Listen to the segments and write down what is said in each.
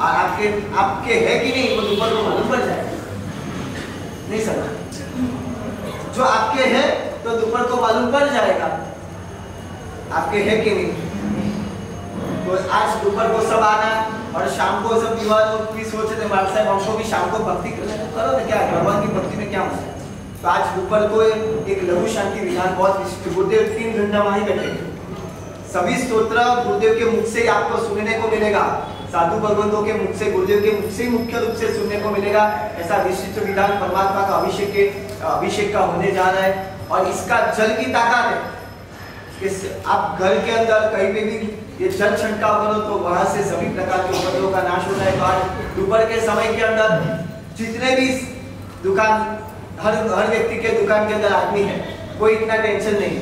आपके आपके है कि नहीं वो ऊपर को मालूम पड़ जाएगा। नहीं समझ, जो आपके है तो ऊपर को मालूम पड़ जाएगा आपके है कि नहीं। तो आज दोपहर को सब आना और शाम को सब विवाद की सोचे थे बाबा साहब हमको भी शाम को भक्ति करना है, करो ना, क्या भगवान की भक्ति में क्या मजा है। तो आज दोपहर को एक लघु शांति विधान बहुत विशिष्ट, गुरुदेव 3 घंटा वहीं बैठेंगे, सभी स्तोत्र गुरुदेव के मुख से आपको सुनने को मिलेगा, साधु भगवंतों के मुख से, गुरुदेव के मुख से मुख्य रूप से सुनने को मिलेगा। ऐसा विशिष्ट विधान परमात्मा का अभिषेक का होने जा रहा है। और इसका जल की ताकत है कि आप घर के अंदर कहीं पे भी ये जल छिड़काव करो तो वहां से सभी प्रकार के उपद्रवों का नाश होता है। तो आज दोपहर के समय के अंदर जितने भी दुकान, हर व्यक्ति के दुकान के अंदर आदमी है, कोई इतना टेंशन नहीं है।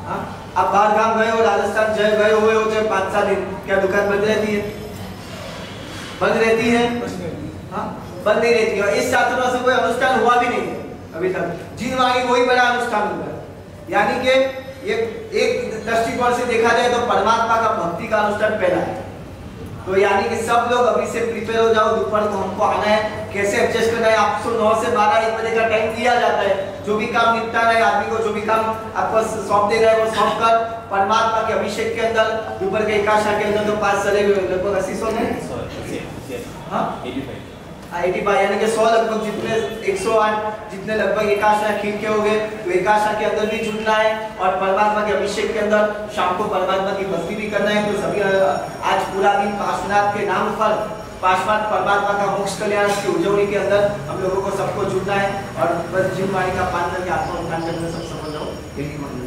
आप बाहर गांव गए हो, राजस्थान गए हुए होते 5-7 दिन, क्या दुकान बंद रहती है? बंद रहती है? हाँ, बंद नहीं रहती है। इस छात्रों से कोई अनुष्ठान हुआ भी नहीं है अभी तक, जिनवाणी वही बड़ा अनुष्ठान हुआ है। यानी कि ये एक दृष्टिकोण से देखा जाए तो परमात्मा का भक्ति का अनुष्ठान पहला है। तो यानी कि सब लोग अभी से प्रिपेयर हो जाओ, दोपहर को हमको आना है, कैसे एडजस्ट करना है। आपको 9 से 12 1 बजे का टाइम दिया जाता है, जो भी काम निपटाना है आदमी को, जो भी काम आपको सौंप देना है वो सौंप कर परमात्मा के अभिषेक के अंदर दोपहर के एकादशा के अंदर तो 5 चले हुए लगभग 80-100 है, हाँ 85 यानी कि 100 लगभग जितने 108 जितने लगभग एकादशा खींच के हो गए, तो एकादशा के अंदर भी जुटना है और परमात्मा के अभिषेक के अंदर शाम को परमात्मा की भक्ति भी करना है। तो सभी आज पूरा दिन पार्श्वनाथ के नाम पर पार्श्वनाथ परमात्मा का मोक्ष कल्याण की उजवनी के अंदर हम लोगों को सबको जुटना है और बस जिनवाणी का पान करके आत्मा उत्थान करने सब समझ जाओ, यही मान लो।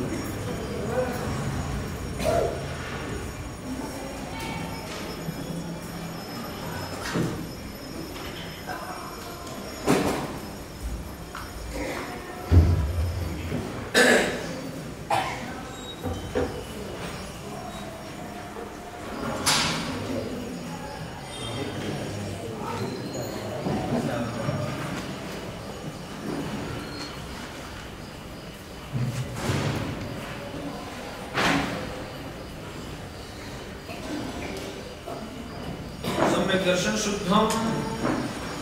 दर्शन शुद्धम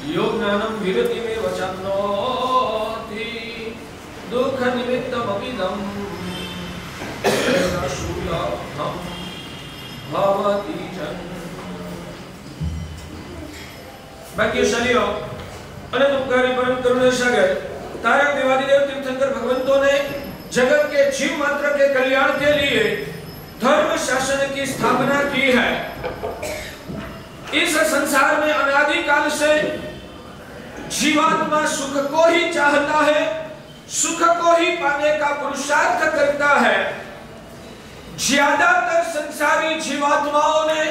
योग ज्ञानम विरति में वचनोति दुख निमित्तम अभिदम शूलम भवति जन। भाग्यशालियों, अनंत उपकारी परम करुणा सागर तारक देवादिदेव तीर्थंकर भगवंतों ने जगत के जीव मात्र के कल्याण के लिए धर्म शासन की स्थापना की है। इस संसार में अनादि काल से जीवात्मा सुख को ही चाहता है, सुख को ही पाने का पुरुषार्थ करता है। ज्यादातर संसारी जीवात्माओं ने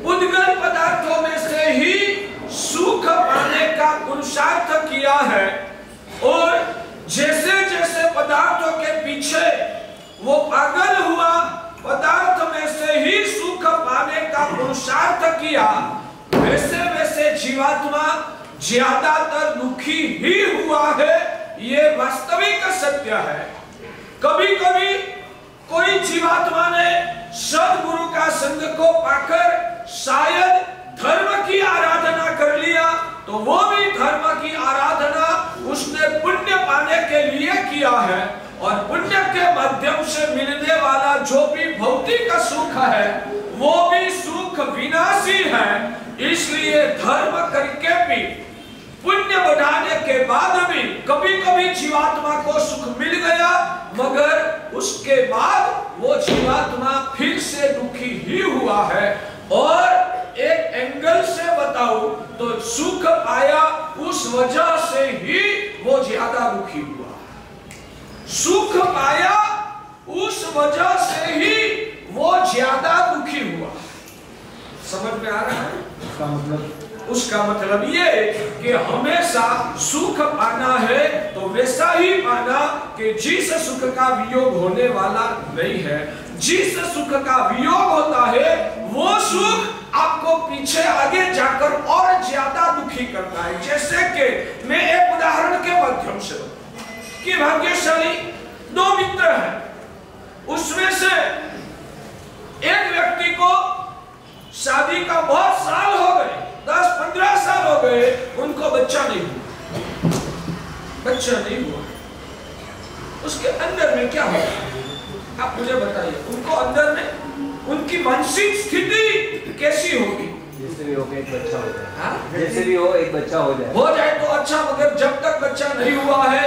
उद्गल पदार्थों में से ही सुख पाने का पुरुषार्थ किया है और जैसे जैसे पदार्थों के पीछे वो पागल हुआ, पदार्थ में से ही सुख पाने का पुरुषार्थ किया, वैसे वैसे जीवात्मा ज्यादातर दुखी ही हुआ है। ये वास्तविक सत्य है। कभी कभी कोई जीवात्मा ने सद्गुरु का संग को पाकर शायद धर्म की आराधना कर लिया, तो वो भी धर्म की आराधना उसने पुण्य पाने के लिए किया है और पुण्य के माध्यम से मिलने वाला जो भी भौतिक सुख है वो भी सुख विनाशी है। इसलिए धर्म करके भी, पुण्य बढ़ाने के बाद भी कभी कभी जीवात्मा को सुख मिल गया, मगर उसके बाद वो जीवात्मा फिर से दुखी ही हुआ है। और एक एंगल से बताऊं तो सुख पाया उस वजह से ही वो ज्यादा दुखी हुआ। सुख पाया उस वजह से ही वो ज्यादा दुखी हुआ। समझ में आ रहा है? उसका मतलब ये कि हमेशा सुख पाना है तो वैसा ही पाना कि जिस सुख का वियोग होने वाला नहीं है। जिस सुख का वियोग होता है वो सुख आपको पीछे आगे जाकर और ज्यादा दुखी करता है। जैसे कि मैं एक उदाहरण के माध्यम से कि भाग्यशाली 2 मित्र हैं, उसमें से एक व्यक्ति को शादी का बहुत बच्चा नहीं हुआ, बच्चा नहीं हुआ, उसके अंदर में क्या होगा आप मुझे बताइए। उनको अंदर में उनकी मानसिक स्थिति कैसी होगी? जैसे भी हो एक बच्चा हो जाए। हाँ? जैसे भी हो एक बच्चा हो जाए तो अच्छा, मगर जब तक बच्चा नहीं हुआ है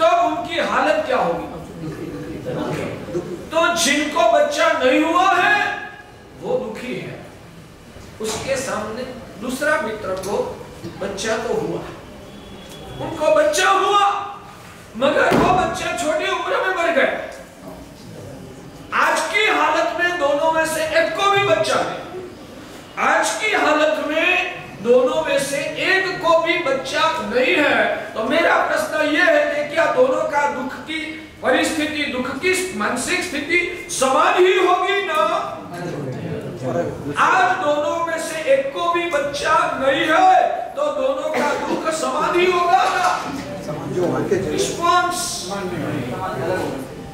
तब उनकी हालत क्या होगी? तो जिनको बच्चा नहीं हुआ है वो दुखी है। उसके सामने दूसरा मित्र को बच्चा तो हुआ, उनको बच्चा हुआ मगर वो बच्चा छोटी उम्र में मर गए। आज की हालत में दोनों में से एक को भी बच्चा नहीं, आज की हालत में दोनों में से एक को भी बच्चा नहीं है। तो मेरा प्रश्न यह है कि क्या दोनों का दुख की परिस्थिति, दुख की मानसिक स्थिति समान ही होगी ना? आज दोनों में से एक को भी बच्चा नहीं है तो दोनों का दुख समान ही होगा ना? रिस्पॉन्स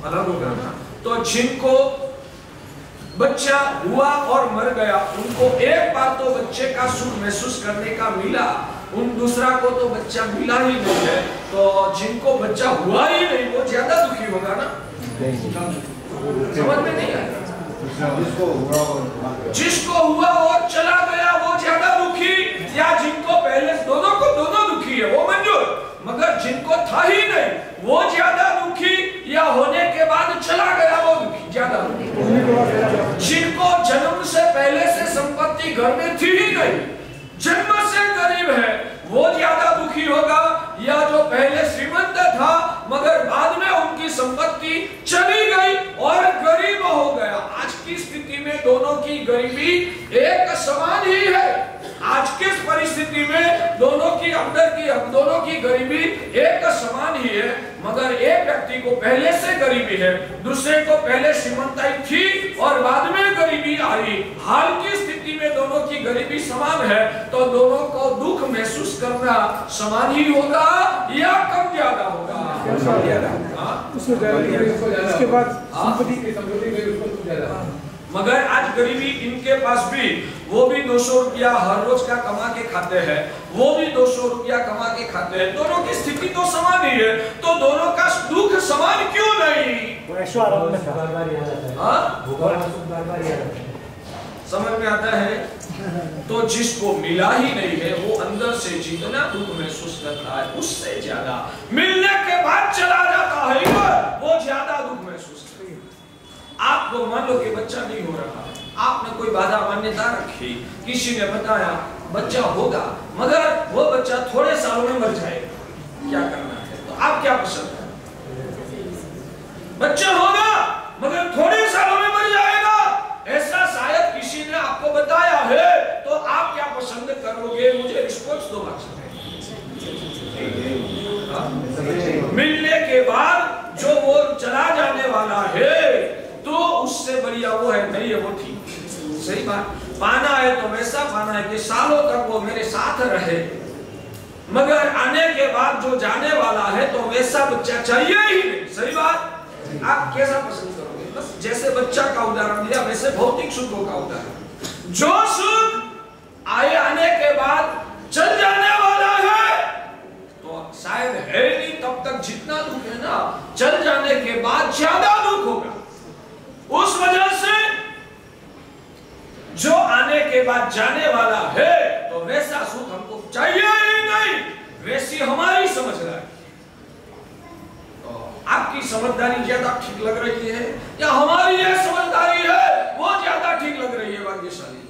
अलग होगा ना? तो जिनको बच्चा हुआ और मर गया उनको एक बार तो बच्चे का सुख महसूस करने का मिला, उन दूसरा को तो बच्चा मिला ही नहीं है। तो जिनको बच्चा हुआ ही नहीं वो ज्यादा दुखी होगा ना? समझ में नहीं आया? जिसको हुआ और चला गया वो ज्यादा दुखी, या जिनको पहले दोनों को दोनों दुखी है वो मंजूर, मगर जिनको था ही नहीं वो ज्यादा दुखी, या होने के बाद चला गया वो दुखी ज्यादा दुखी। जिनको जन्म से पहले से संपत्ति घर में थी ही नहीं, जन्म से गरीब है वो ज्यादा दुखी होगा, या जो पहले श्रीमंत था मगर बाद में उनकी संपत्ति चली गई और गरीब हो गया। आज की स्थिति में दोनों की गरीबी एक समान ही है। आज की परिस्थिति में दोनों की गरीबी एक समान ही है, मगर एक व्यक्ति को पहले से गरीबी है, दूसरे को पहले श्रीमंताई थी और बाद में गरीबी आई। हाल की स्थिति में दोनों की गरीबी समान है तो दोनों को दुख महसूस करना समान ही होगा या कम ज्यादा होगा? उसके बाद संपत्ति मगर आज गरीबी इनके पास भी, वो भी 200 रुपया हर रोज का कमा के खाते हैं, वो भी 200 रुपया कमा के खाते हैं, दोनों की स्थिति तो समान ही है, तो दोनों का दुख समान क्यों नहीं? समझ में आता है? तो जिसको मिला ही नहीं है वो अंदर से जितना दुख महसूस करता है उससे ज्यादा मिलने के बाद चला जाता है वो ज्यादा दुख महसूस करता है। आपको मान लो कि बच्चा नहीं हो रहा, आपने कोई बाधा मान्यता रखी, किसी ने बताया बच्चा होगा मगर वो बच्चा थोड़े सालों में मर जाएगा, क्या करना है? तो आप क्या पसंद है? बच्चा होगा मगर थोड़े सालों में मर जाएगा, ऐसा शायद किसी ने आपको बताया है, तो आप क्या पसंद करोगे? मुझे रिस्पॉन्स दो। मिलने के बाद जो वो चला जाने वाला है तो उससे बढ़िया वो है नहीं है वो ठीक, सही बात। पाना है तो वैसा पाना है कि सालों तक वो मेरे साथ रहे, मगर आने के बाद जो जाने वाला है तो वैसा बच्चा चाहिए ही नहीं, सही बात। आप कैसा पसंद करोगे? बस जैसे बच्चा का उदाहरण दिया वैसे भौतिक सुखों का उदाहरण, जो सुख आने के बाद चल जाने वाला है तो शायद है नहीं, तब तक जितना दुख है ना चल जाने के बाद ज्यादा दुख होगा। उस वजह से जो आने के बाद जाने वाला है तो वैसा सुख हमको चाहिए ही नहीं, वैसी हमारी समझ है। आपकी समझदारी ज्यादा ठीक लग रही है या हमारी यह समझदारी है वो ज्यादा ठीक लग रही है? भाग्यशाली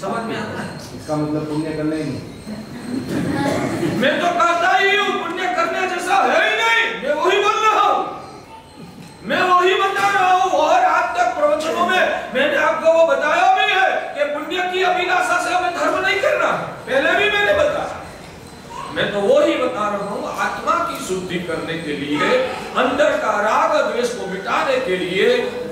समझ में आता है? इसका मतलब पुण्य करना ही नहीं। मैं तो कहता ही हूँ पुण्य करने जैसा है ही नहीं, मैं वही बोल रहा हूँ, मैं वही बता रहा हूँ। और आज तक प्रवचनों में मैंने आपको वो बताया भी है कि पुण्य की अभिलाषा से हमें धर्म नहीं करना, पहले भी मैंने बताया। मैं तो वो ही बता रहा हूँ आत्मा की शुद्धि करने के लिए, अंदर का राग द्वेष को मिटाने के लिए,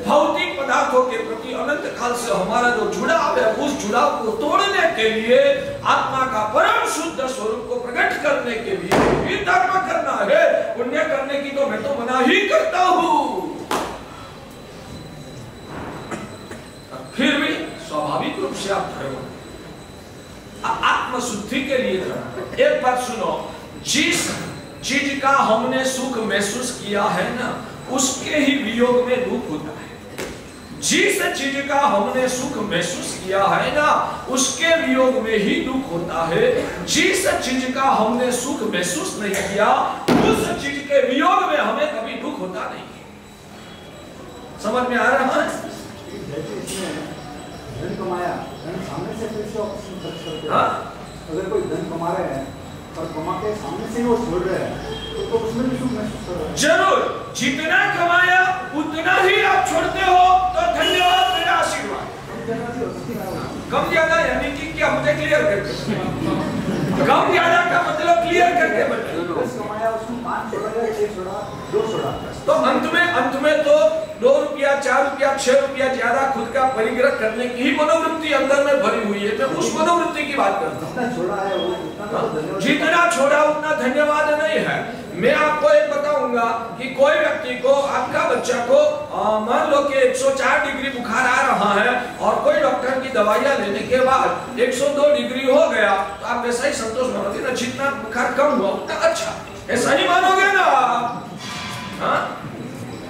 भौतिक पदार्थों के प्रति अनंत काल से हमारा जो जुड़ाव है उस जुड़ाव को तोड़ने के लिए, आत्मा का परम शुद्ध स्वरूप को प्रकट करने के लिए भी धर्म करना है। पुण्य करने की तो मैं तो मना ही करता हूँ। फिर भी स्वाभाविक रूप से आप धर्म आत्म शुद्धि के लिए था। एक बात सुनो, जिस चीज का हमने सुख महसूस किया है ना, उसके ही वियोग में दुख होता है। जिस चीज का हमने सुख महसूस किया है ना, उसके वियोग में ही दुख होता है। जिस चीज का हमने सुख महसूस नहीं किया, उस चीज के वियोग में हमें कभी दुख होता नहीं है। समझ में आ रहा है? धन कमाया, धन सामने से पैसे ऑप्शन खर्च करते हैं। हाँ? अगर कोई धन कमा रहे हैं और कमा के सामने से वो छोड़ रहे हैं, तो उसमें भी सुख महसूस कर रहे हैं। जरूर, जितना कमाया उतना ही आप छोड़ते हो तो धन्यवाद, मेरा आशीर्वाद। कम ज्यादा यानी कि क्या, मुझे क्लियर करके कम ज्यादा का मतलब क्लियर करके बताइए। कमाया उसमें 5 छोड़ा या 6 छोड़ा, 2 छोड़ा, तो अंत में तो 2 रुपया 4 रुपया 6 रुपया ज्यादा खुद का परिग्रह करने की ही मनोवृत्ति अंदर में भरी हुई है। मैं उस मनोवृत्ति की बात करता हूँ। जितना छोड़ा है वो उतना, जितना छोड़ा उतना धन्यवाद नहीं है। मैं आपको एक बताऊंगा कि कोई व्यक्ति को, आपका बच्चा को मान लो कि 104 डिग्री बुखार आ रहा है और कोई डॉक्टर की दवाइयां लेने के बाद 102 डिग्री हो गया, तो आप वैसा ही संतोष मानोगे ना, जितना बुखार कम हुआ उतना अच्छा, ऐसा ही मानोगे ना? हाँ?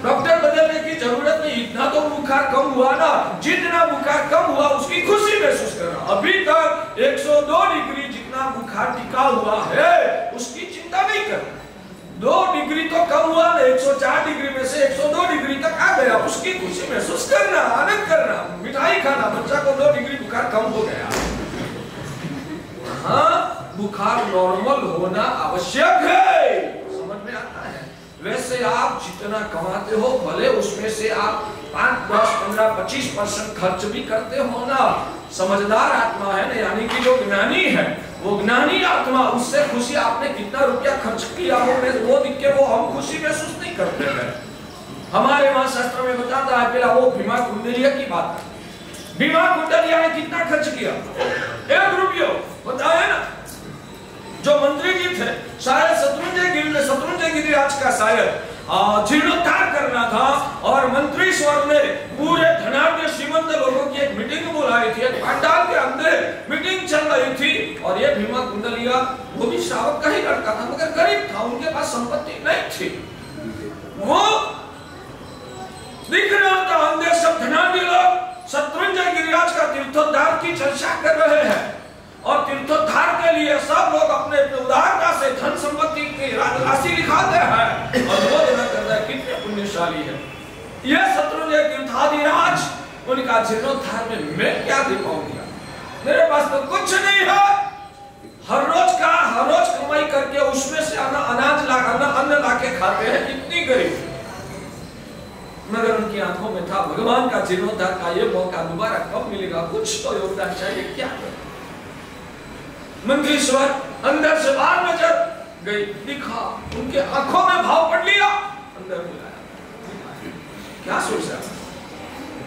डॉक्टर बदलने की जरूरत नहीं, इतना तो बुखार कम हुआ ना, जितना बुखार कम हुआ उसकी खुशी महसूस करना। अभी तक 102 डिग्री जितना बुखार टिका हुआ है उसकी चिंता नहीं करना। 2 डिग्री तो कम हुआ ना, 104 डिग्री में से 102 डिग्री तक आ गया, उसकी खुशी महसूस करना, आनंद करना, मिठाई खाना। बच्चा को 2 डिग्री बुखार कम हो गया। हाँ, बुखार नॉर्मल होना आवश्यक है, समझ में आता है? वैसे आप जितना कमाते हो, भले उसमें से आप 5, 10, 15, 25% खर्च भी करते हो ना, समझदार आत्मा है ना, यानी कि जो ज्ञानी है, वो ज्ञानी आत्मा, उससे खुशी आपने कितना रुपया खर्च किया हो, वो दिख के वो हम खुशी महसूस नहीं करते हैं। हमारे वहां शास्त्र में बताता है, पहला वो भीमा कुंडलिया की बात है। भीमा कुंडलिया ने कितना खर्च किया? 1 रुपया, बताया ना। जो मंत्री जी थे, शायद शत्रुंजय गिरिराज का शायद जीर्णोद्धार करना था, और मंत्री स्वर ने पूरे धनाढ्य श्रीमंत लोगों की एक मीटिंग बुलाई थी, एक पंडाल के अंदर मीटिंग चल रही थी, और ये भीमा कुंडलिया वो भी श्रावक का ही लड़का था, मगर गरीब था, उनके पास संपत्ति नहीं थी। वो दिख रहा था अंदर सब धनाढ्य लोग शत्रुंजय गिरिराज का तीर्थोद्धार की चर्चा कर रहे हैं, और तीर्थोद्धार के लिए सब लोग अपने उदारता से धन संपत्ति की राशि लिखाते हैं और वो देना करता है। कितने पुण्यशाली है ये शत्रुंजय तीर्थाधिराज। उनका जीर्णोद्धार में मैं क्या दे पाऊंगा? मेरे पास तो कुछ नहीं है। हर रोज कमाई करके उसमें से अन्न लाके खाते हैं, कितनी गरीब। मगर उनकी आंखों में था भगवान का जीर्णोद्धार का ये मौका दोबारा कब मिलेगा, कुछ तो योगदान चाहिए। क्या मंत्री स्वर अंदर से बाहर नजर गई, दिखा, उनके आंखों में भाव पड़ लिया, अंदर बुलाया। क्या सोच रहा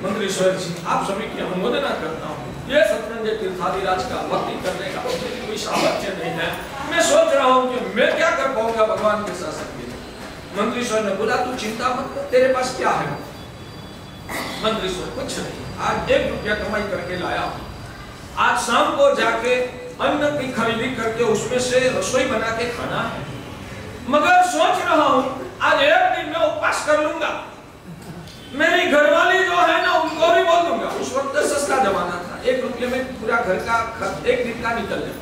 मंत्री स्वर जी? आप सभी की अनुमोदना करता हूँ। ये शत्रुंजय तीर्थाधिराज का भक्ति करने का कोई सामर्थ्य नहीं है। मैं सोच रहा हूँ कि मैं क्या कर पाऊंगा भगवान के शासन के लिए। मंत्री स्वर ने बोला, तू चिंता मत कर, तेरे पास क्या है? मंत्री स्वर, कुछ नहीं, आज 1 रुपया कमाई करके लाया हूँ। आज शाम को जाके अन्न की खरीदी करके उसमें से रसोई बना के खाना है। मगर सोच रहा हूँ आज 1 दिन में उपवास कर लूंगा। मेरी घरवाली जो है ना, उनको भी बोल दूंगा। उस वक्त सस्ता जमाना था, 1 रुपये में पूरा घर का खर्च 1 दिन का निकल जाए।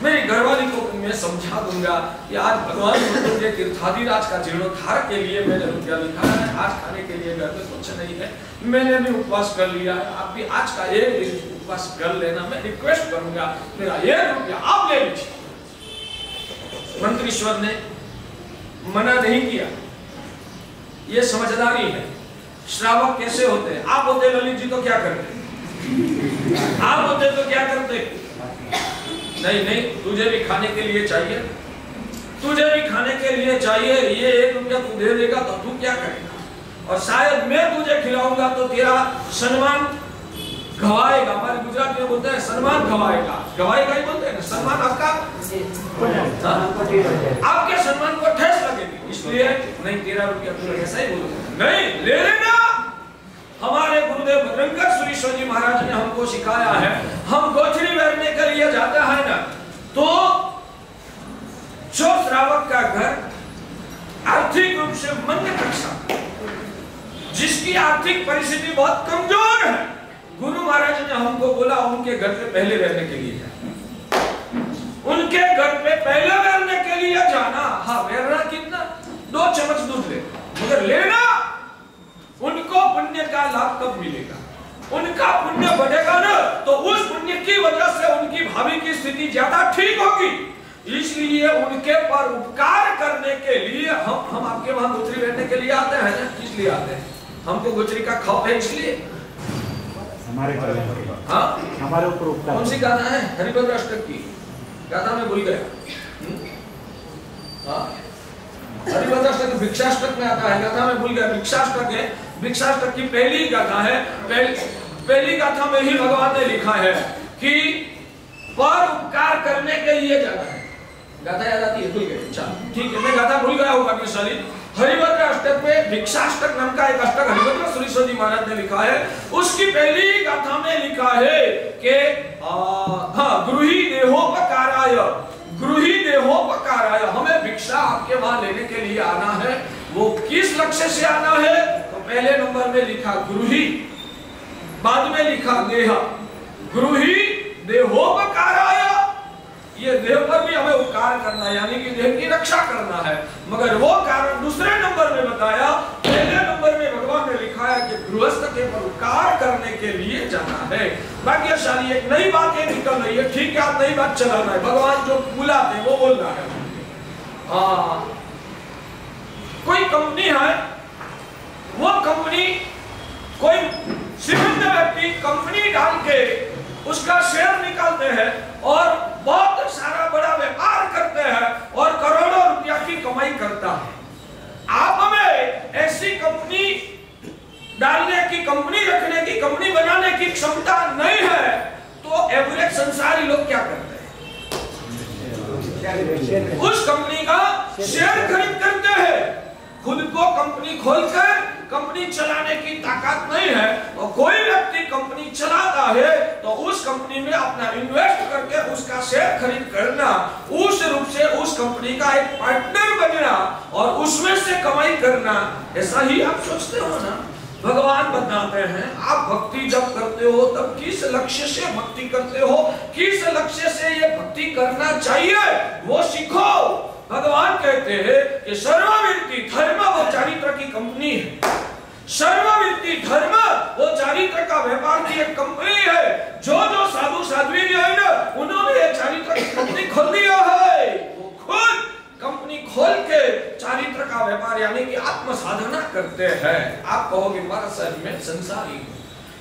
मेरी घरवाली को मैं समझा दूंगा कि आज भगवान शत्रुंजय तीर्थाधिराज का जीर्णोद्धार के लिए मैंने रुपया लिखा है, आज खाने के लिए घर में कुछ नहीं है, मैंने भी उपवास कर लिया है, आप भी आज का 1 दिन उपवास कर लेना। मैं रिक्वेस्ट करूंगा, मेरा 1 रुपया आप ले लीजिए। मंत्रीश्वर ने मना नहीं किया, ये समझदारी है। श्रावक कैसे होते हैं? आप होते ललित जी तो क्या करते? आप होते तो क्या करते? नहीं, तुझे भी खाने के लिए चाहिए, तुझे भी खाने के लिए चाहिए, ये 1 रुपया तू दे देगा तो तू क्या करेगा? और शायद मैं तुझे खिलाऊंगा तो तेरा सम्मान गवाएगा। हमारे गुजराती में बोलते हैं सम्मान गवाएगा, गवाएगा ही बोलते हैं ना, सम्मान आपका आपके सम्मान को ठेस लगेगी, इसलिए नहीं 13 रुपया तू ऐसा ही बोलोगे, नहीं ले लेना। हमारे गुरुदेव भद्रंकर सुरीश्वर जी महाराज ने हमको सिखाया है, हम गोचरी बैठने के लिए जाते हैं तो जो श्रावक का घर आर्थिक रूप से मध्य कक्षा, जिसकी आर्थिक परिस्थिति बहुत कमजोर है, गुरु महाराज ने हमको बोला उनके घर पे पहले रहने के लिए जाना। उनके घर पे पहले रहने के लिए जाना। हाँ, रहना कितना? 2 चम्मच दूध ले, मगर लेना। उनको पुण्य का लाभ कब मिलेगा? उनका पुण्य बढ़ेगा ना, तो उस पुण्य की वजह से उनकी भावी की स्थिति ज्यादा ठीक होगी। इसलिए उनके पर उपकार करने के लिए हम आपके वहां गुजरी रहने के लिए आते हैं ना। किस लिए आते हैं? हमको गुजरी का खौफ है, इसलिए हमारे हमारे ऊपर उपकार। कौन सी गाना है? हरिभद्र अष्टक की गाथा में भूल गया। हरिभद्र अष्टक भिक्षाष्टक में आता है, गाथा में भूल गया। भिक्षाष्टक है, भिक्षाष्टक की पहली गाथा है। पहली गाथा में ही भगवान ने लिखा है कि पर उपकार करने के लिए जाना है। गाथा याद आती है? भूल गए? चलो ठीक है, मैं गाथा भूल गया हूँ भाग्यशाली। हरिभद्र अष्टक में भिक्षाष्टक नाम का एक अष्टक हरिभद्र सुरेश्वर जी महाराज ने लिखा है। उसकी पहली गाथा में लिखा है कि गृही देहोपकाराय, गृही देहोपकाराय, हमें भिक्षा आपके वहां लेने के लिए आना है। वो किस लक्ष्य से आना है? तो पहले नंबर में लिखा गृही, बाद में लिखा देह। गृही देहोपकाराय, ये देह पर भी हमें उपकार करना है, यानी कि देह की रक्षा करना है। मगर वो कारण दूसरे नंबर में बताया। पहले नंबर में भगवान ने लिखा है कि गृहस्थ के पर उपकार करने के लिए जाना है। भाग्यशाली एक नई बात ये निकल रही है। ठीक है, आप नई बात चलाना है, भगवान जो बुलाते वो बोलना है। कोई कंपनी है, वो कंपनी, कोई श्रीमंत व्यक्ति कंपनी डाल के उसका शेयर निकालते हैं और बहुत सारा बड़ा व्यापार करते हैं और करोड़ों रुपया की कमाई करता है। आप हमें ऐसी कंपनी डालने की, कंपनी रखने की, कंपनी बनाने की क्षमता नहीं है, तो एवरेज संसारी लोग क्या करते हैं? उस कंपनी का शेयर खरीद करते हैं। खुद को कंपनी खोलकर कंपनी चलाने की ताकत नहीं है, और कोई व्यक्ति कंपनी चलाता है तो उस कंपनी में अपना इन्वेस्ट करके उसका शेयर खरीद करना, उस रूप से उस कंपनी का एक पार्टनर बनना और उसमें से कमाई करना, ऐसा ही आप सोचते हो ना? भगवान बताते हैं आप भक्ति जब करते हो तब किस लक्ष्य से भक्ति करते हो, किस लक्ष्य से ये भक्ति करना चाहिए वो सीखो। भगवान कहते हैं कि सर्ववृत्ति धर्म वो चारित्र की कंपनी है। सर्ववृत्ति धर्म वो चारित्र का व्यापार की एक कंपनी है। जो जो साधु साध्वी है ना, उन्होंने ये चारित्र की कंपनी खोल दिया है। वो खुद कंपनी खोल के चारित्र का व्यापार यानी कि आत्म साधना करते हैं। आप कहोगे महाराज साहब मैं संसारी हूँ,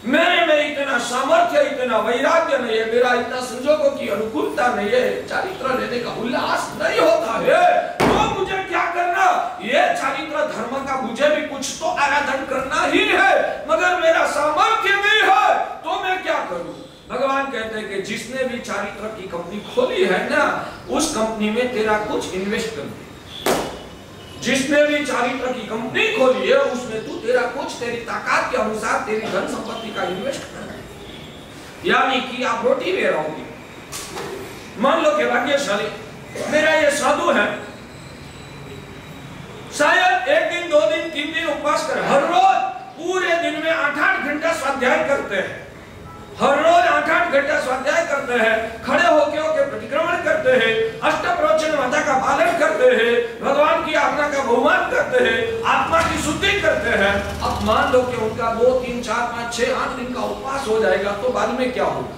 मेरे में इतना सामर्थ्य, इतना वैराग्य नहीं है, मेरा इतना संजोगों की अनुकूलता नहीं है, चारित्र लेने का उल्लास नहीं होता है, तो मुझे क्या करना? ये चारित्र धर्म का मुझे भी कुछ तो आराधन करना ही है, मगर मेरा सामर्थ्य नहीं है, तो मैं क्या करूं? भगवान कहते हैं कि जिसने भी चारित्र की कंपनी खोली है ना, उस कंपनी में तेरा कुछ इन्वेस्ट कर दे। जिसने भी चारित्र की कंपनी खोली है उसमें तू तेरा कुछ तेरी ताकत के अनुसार तेरी धन संपत्ति का इन्वेस्ट कर, यानी कि आप रोटी ले रहोगे। मान लो कि भाग्यशाली मेरा ये साधु है, शायद 1 दिन 2 दिन 3 दिन उपवास कर, हर रोज पूरे दिन में 8-8 घंटा स्वाध्याय करते हैं, हर रोज 8-8 घंटा स्वाध्याय करते हैं, खड़े होके प्रतिक्रमण करते हैं, अष्टप्रवचन माता का पालन करते हैं, भगवान की आज्ञा का बहुमान करते हैं, आत्मा की शुद्धि करते हैं। अब मान लो कि उनका 2, 3, 4, 5, 6, 8 दिन का उपवास हो जाएगा, तो बाद में क्या होगा?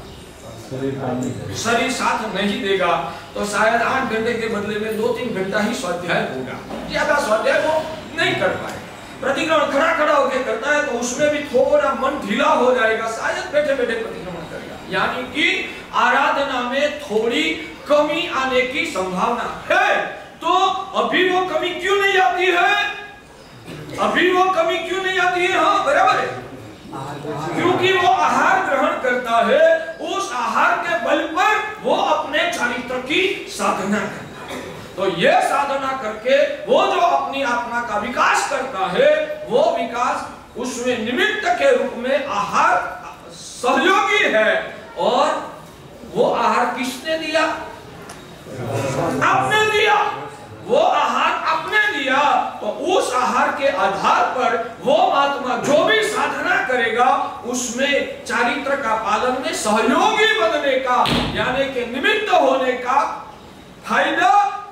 शरीर साथ नहीं देगा, तो शायद 8 घंटे के बदले में 2-3 घंटा ही स्वाध्याय होगा, ज्यादा स्वाध्याय वो नहीं कर पाए। प्रतिक्रमण खड़ा होकर करता है तो उसमें भी थोड़ा मन ढीला हो जाएगा, शायद बैठे बैठे प्रतिक्रमण करेगा, यानी कि आराधना में थोड़ी कमी आने की संभावना है। तो अभी वो कमी क्यों नहीं आती है? अभी वो कमी क्यों नहीं आती है? हाँ बराबर है, क्योंकि वो आहार ग्रहण करता है, उस आहार के बल पर वो अपने चारित्र की साधना करता है। तो ये साधना करके वो जो अपनी आत्मा का विकास करता है, वो विकास उसमें निमित्त के रूप में आहार सहयोगी है। और वो आहार किसने दिया? आपने दिया, वो आहार आपने दिया, तो उस आहार के आधार पर वो महात्मा जो भी साधना करेगा उसमें चारित्र का पालन में सहयोगी बनने का यानी कि निमित्त होने का फायदा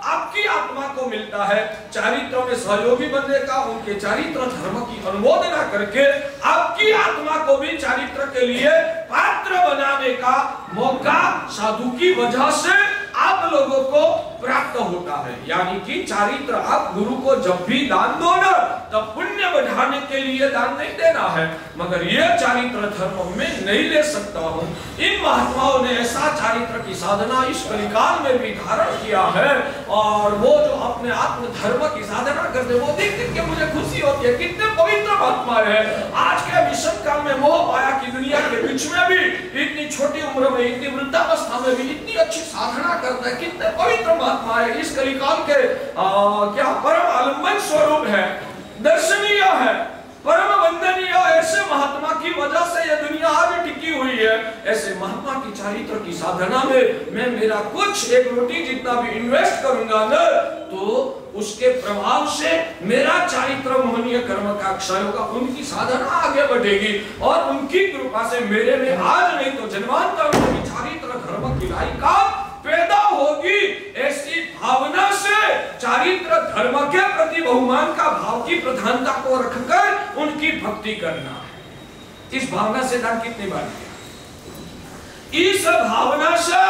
आपकी आत्मा को मिलता है। चारित्र में सहयोगी बनने का, उनके चारित्र धर्म की अनुमोदना करके आपकी आत्मा को भी चारित्र के लिए पात्र बनाने का मौका साधु की वजह से आप लोगों को प्राप्त होता है। यानी कि चारित्र आप गुरु को जब भी दान दो ना, तब पुण्य बढ़ाने के लिए दान नहीं देना है, मगर ये चारित्र धर्म में नहीं ले सकता हूँ। इन महात्माओं ने ऐसा चारित्र की साधना इस कलिकाल में भी धारण किया है, और वो जो अपने आत्म धर्म की साधना करते वो देख देख के मुझे खुशी होती है। कितने पवित्र महात्मा है। आज के मिशन काल में मोह माया की दुनिया के बीच में भी इतनी छोटी उम्र में, इतनी वृद्धावस्था में भी इतनी अच्छी साधना करता है। कितने पवित्र महात्मा है। इस कलिकाल के क्या परम आलम्बन स्वरूप है, दर्शनीय है, परम वंदनीय। ऐसे महात्मा की वजह से ये दुनिया आज टिकी हुई है। ऐसे महात्मा की चारित्र की साधना में मैं मेरा कुछ एक रोटी जितना भी इन्वेस्ट करूंगा ना, तो उसके प्रभाव से मेरा चारित्र मोहनीय कर्म का क्षय होगा, उनकी साधना आगे बढ़ेगी और उनकी कृपा से मेरे में आज नहीं तो जन्मांतर में चारित्र धर्म की लायका पैदा होगी। ऐसी भावना से चारित्र धर्म के प्रति बहुमान का भाव की प्रधानता को रखकर उनकी भक्ति करना। इस भावना से दान कितनी बार किया? इस भावना से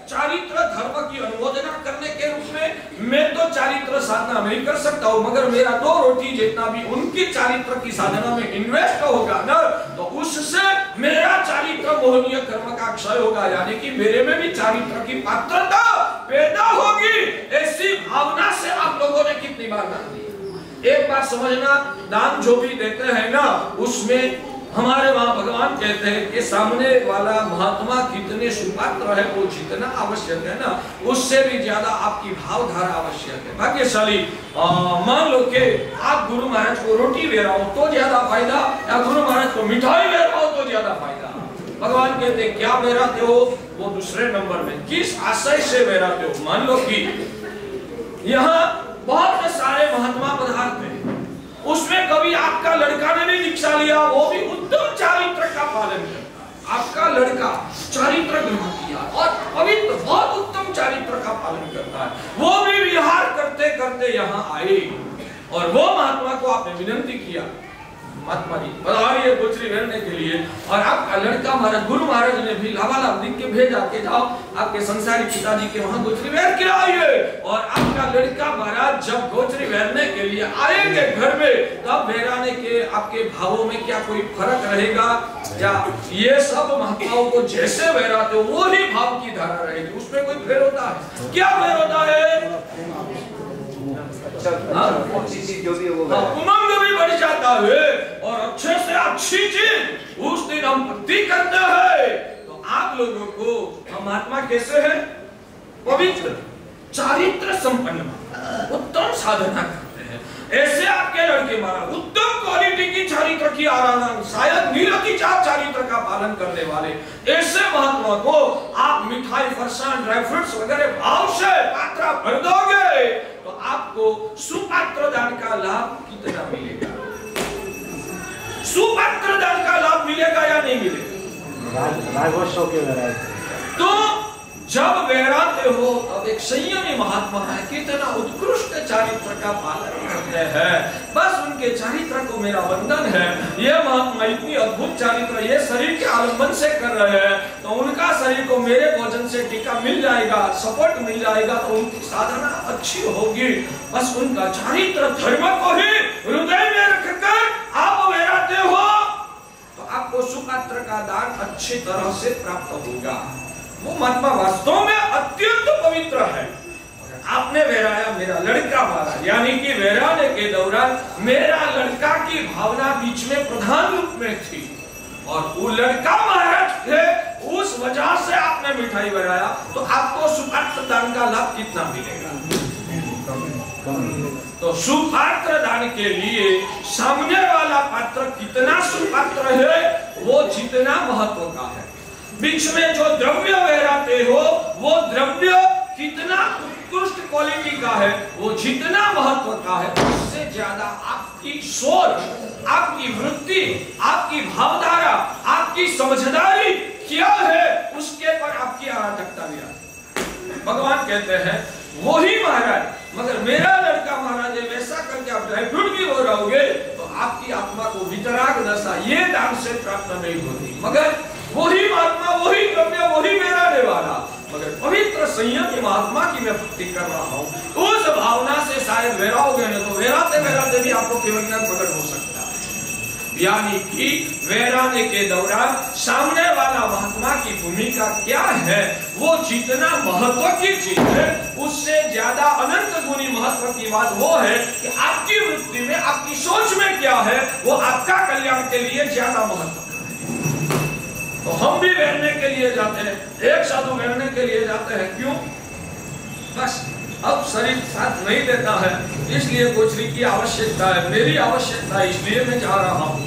चारित्र धर्म की अनुमोदना करने के रूप में मैं तो चारित्र साधना नहीं कर सकता हूं, मगर मेरा 2 रोटी जितना भी उनकी चारित्र की साधना में इन्वेस्ट होगा ना, तो उससे मेरा चारित्र मोहनीय कर्म का क्षय होगा, यानी कि मेरे में भी चारित्र की पात्रता पैदा होगी। ऐसी भावना से आप लोगों ने कितनी बार दान दिया? एक बात समझना, दान जो भी देते हैं ना, उसमें हमारे वहां भगवान कहते हैं कि सामने वाला महात्मा कितने सुपात्र है वो जितना आवश्यक है ना, उससे भी ज्यादा आपकी भावधारा आवश्यक है। भाग्यशाली मान लो कि आप गुरु महाराज को रोटी दे रहा हो तो ज्यादा फायदा, या गुरु महाराज को मिठाई दे रहा हो तो ज्यादा फायदा। भगवान कहते हैं क्या बेराते हो, वो दूसरे नंबर में किस आशय से बेराते हो। मान लो कि यहाँ बहुत सारे महात्मा पदार्थ है, उसमें कभी आपका लड़का ने भी दीक्षा लिया, वो भी उत्तम चारित्र का पालन करता। आपका लड़का चारित्र ग्रहण किया और पवित्र बहुत उत्तम चारित्र का पालन करता है, वो भी विहार करते करते यहाँ आए और वो महात्मा को आपने विनंती किया, महात्मा जी पधारिए गोचरी रहने के लिए, और आपका लड़का महाराज गुरु महाराज ने भी लाभालाभ लिख के भेजा के जाओ आपके संसारी पिताजी के वहां गोचरी वेर के आइए। और आपका लड़का महाराज जब गोचरी वेरने के लिए आएंगे घर में, तब वेराने के आपके भावों में क्या कोई फर्क रहेगा, या ये सब महात्माओं को जैसे वेराते हो वो ही भाव की धारा रहेगी, उसमें कोई फेर होता है? क्या फेर होता है? अच्छी चीज जो भी वो उमंग भी बढ़ जाता है और अच्छे से अच्छी चीज उस दिन हम भक्ति करते हैं। तो आप लोगों को हम आत्मा कैसे है? पवित्र चारित्र संपन्न उत्तम साधना करते हैं। ऐसे आपके लड़के महाराज उत्तम क्वालिटी की चारित्र की आराधना, शायद नीरति चारित्र का पालन करने वाले ऐसे महात्मा को आप मिठाई, फरसान, ड्राई फ्रूट्स वगैरह भाव से पात्रा भर दोगे तो आपको सुपात्र दान का लाभ कितना मिलेगा? सुपात्र दान का लाभ मिलेगा या नहीं मिलेगा? तो जब वैराग्य हो तब एक संयमी महात्मा है, कितना उत्कृष्ट चारित्र का पालन करते हैं। बस उनके चारित्र को मेरा वंदन है। ये महात्मा इतनी अद्भुत चारित्र ये शरीर के आलम्बन से कर रहे हैं, तो उनका शरीर को मेरे भोजन से टीका मिल जाएगा, सपोर्ट मिल जाएगा, तो उनकी साधना अच्छी होगी। बस उनका चारित्र धर्म को ही हृदय में रखकर आप वैराग्य हो तो आपको सुपात्र का दान अच्छी तरह से प्राप्त होगा। वो महात्मा वास्तव में अत्यंत पवित्र है। आपने वैराया मेरा लड़का मारा, यानी कि वैराने के दौरान मेरा लड़का की भावना बीच में प्रधान रूप में थी और वो लड़का महाराज थे, उस वजह से आपने मिठाई वैराया, तो आपको सुपात्र दान का लाभ कितना मिलेगा? तो सुपात्र दान के लिए सामने वाला पात्र कितना सुपात्र है वो जितना महत्व का है। बीच में जो द्रव्य वैराते हो वो द्रव्य कितना उत्कृष्ट क्वालिटी का है, वो जितना महत्व का है, उससे ज्यादा आपकी सोच, आपकी वृत्ति, आपकी भावधारा, आपकी समझदारी क्या है, उसके पर आपकी अराजकता भी आती। भगवान कहते हैं वही महाराज, मगर मेरा लड़का महाराज वैसा करके आप ड्राई फ्रूट भी हो रहोगे तो आपकी आत्मा को वितराग दशा ये दान से प्राप्त नहीं होती। मगर वही महात्मा, वही द्रव्य, वही मेरा निवाला, मगर पवित्र संयम महात्मा की मैं भक्ति कर रहा हूँ, उस भावना से शायद वैराओगे न तो वैराते भी आपको केवल ज्ञान प्रकट हो सकता है। यानी कि वैराने के दौरान सामने वाला महात्मा की भूमिका क्या है, वो जितना महत्व की चीज है उससे ज्यादा अनंत गुनी महत्व की बात वो है कि आपकी वृत्ति में, आपकी सोच में क्या है, वो आपका कल्याण के लिए ज्यादा महत्व। तो हम भी वैरने के लिए जाते हैं, एक साधु वैरने के लिए जाते हैं, क्यों? बस अब शरीर साथ नहीं देता है, इसलिए गोचरी की आवश्यकता है, मेरी आवश्यकता है, इसलिए मैं जा रहा हूं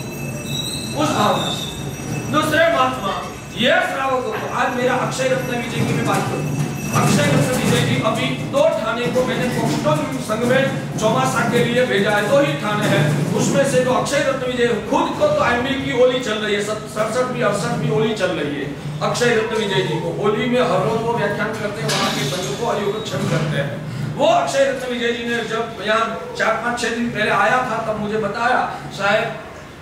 उस भावना से। दूसरे महात्मा ये श्रावकों को, आज मेरा अक्षय रत्न विजय की मैं बात करूं। अक्षय रत्न विजय जी अभी 2 थाने को मैंने पोस्टल संघ में चौमासा के लिए भेजा है, 2 ही थाने हैं, उसमें से जो अक्षय रत्न विजय खुद को तो एमबी की होली चल रही है, 67वीं 68वीं होली चल रही है। अक्षय रत्न विजय जी को होली में हर रोज वो व्याख्यान करते हैं, वहां के संघ को अयोगक्षम करते हैं। वो अक्षय रत्न विजय जी ने जब यहाँ 4-5-6 दिन पहले आया था तब मुझे बताया, शायद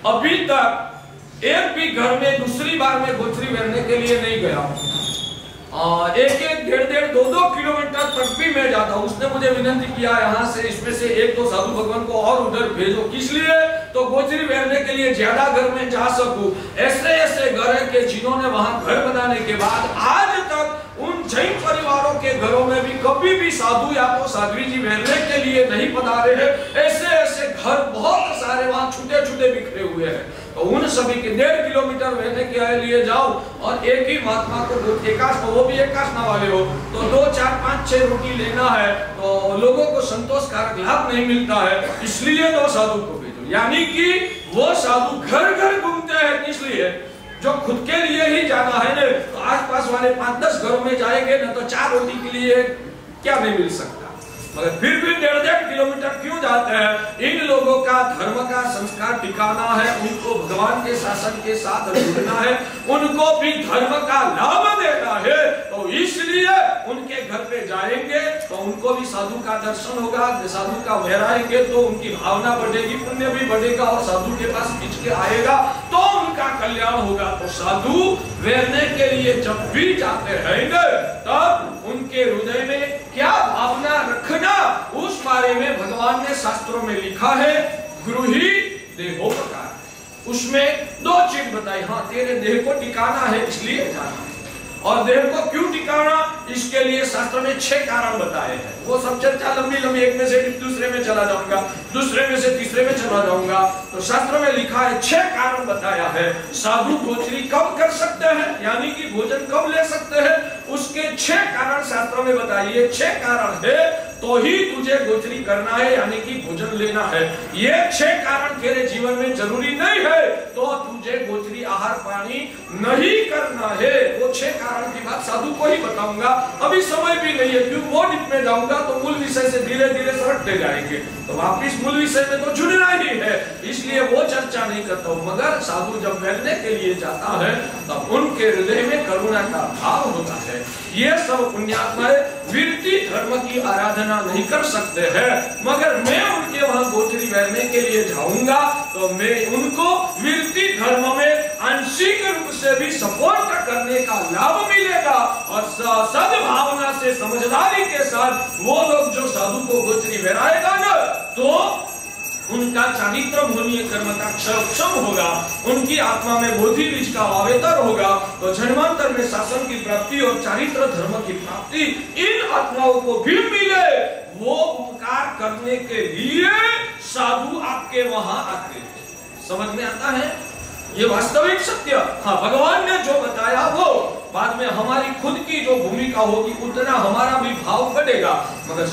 अभी तक एक भी घर में दूसरी बार में गोचरी वैरने के लिए नहीं गया, 1-1, 1.5, 2-2 किलोमीटर तक भी मैं जाता हूँ। उसने मुझे विनती किया यहाँ से इसमें से 1-2 साधु भगवान को और उधर भेजो, किस लिए? तो गोचरी वैरने के लिए ज्यादा घर में जा सकूं। ऐसे घर है कि जिन्होंने वहां घर बनाने के बाद आज तक उन जैन परिवारों के घरों में भी कभी भी साधु या तो साध्वी जी वैरने के लिए नहीं पधारे हैं। ऐसे घर बहुत सारे वहां छूटे बिखरे हुए हैं। तो उन सभी के 1.5 किलोमीटर वैरने के लिए जाओ और एक ही महात्मा को वो भी एकाशना वाले हो तो 2, 4, 5, 6 रोटी लेना है तो लोगों को संतोषकारक लाभ नहीं मिलता है, इसलिए 2 साधु को भेजो। यानी कि वो साधु घर घूमते हैं, इसलिए जो खुद के लिए ही जाना है ना, तो आसपास वाले 5-10 घरों में जाएंगे ना तो 4 रोटी के लिए क्या नहीं मिल सकता, मगर फिर भी 1.5 किलोमीटर क्यों जाते हैं? इन लोगों का धर्म का संस्कार टिकाना है, उनको भगवान के शासन के साथ जुड़ना है, उनको भी धर्म का लाभ देना है, तो इसलिए उनके घर पे जाएंगे तो उनको भी साधु का दर्शन होगा, साधु का वैराएंगे तो उनकी भावना बढ़ेगी, पुण्य भी बढ़ेगा और साधु के पास खींच के आएगा तो उनका कल्याण होगा। तो साधु वैरने के लिए जब भी जाते रहेंगे तब उनके हृदय में क्या भावना रखना, उस बारे में भगवान ने शास्त्रों में लिखा है, गृही देहोपकार। उसमें 2 चीज बताई, हाँ तेरे देह को टिकाना है इसलिए जाना है, और देह को क्यों टिकाना, इसके लिए शास्त्र में 6 कारण बताए हैं। वो सब चर्चा लंबी एक में से दूसरे में चला जाऊंगा, दूसरे में से तीसरे में चला जाऊंगा। तो शास्त्र में लिखा है 6 कारण बताया है। साधु गोचरी कब कर सकते हैं, यानी कि भोजन कब ले सकते हैं, उसके 6 कारण शास्त्र में बताइए। 6 कारण है तो ही तुझे गोचरी करना है, यानी कि भोजन लेना है। ये 6 कारण तेरे जीवन में जरूरी नहीं है तो तुझे गोचरी आहार पानी नहीं करना है। वो 6 कारण की बात साधु को ही बताऊंगा, अभी समय भी नहीं है क्योंकि वो डिप में जाऊंगा तो मूल विषय से धीरे धीरे सरकते जाएंगे, तो वापिस मूल विषय में तो जुड़ना ही है, इसलिए वो चर्चा नहीं करता हूं। मगर साधु जब वैरने के लिए जाता है तब उनके हृदय में करुणा का भाव होता है। ये सब पुण्यात्माएं विरति धर्म की आराधना नहीं कर सकते हैं, मगर मैं उनके वहां गोचरी वैरने के लिए जाऊंगा तो मैं उनको विरति धर्म में आंशिक रूप से भी सपोर्ट करने का लाभ मिलेगा और सद्भावना से समझदारी के साथ वो लोग जो साधु को गोचरी वैराएगा ना तो उनका चारित्र भूमि कर्म का क्षम होगा, उनकी आत्मा में बोधि बीज का वावेतर होगा, तो जन्मांतर में शासन की प्राप्ति और चारित्र धर्म की प्राप्ति इन आत्माओं को भी मिले। वो उपकार करने के लिए साधु आपके वहां आते हैं। समझ में आता है ये वास्तविक सत्य। हाँ, भगवान ने जो बताया वो बाद में हमारी खुद की जो भूमिका होगी उतना हमारा भी भाव बढ़ेगा, मगर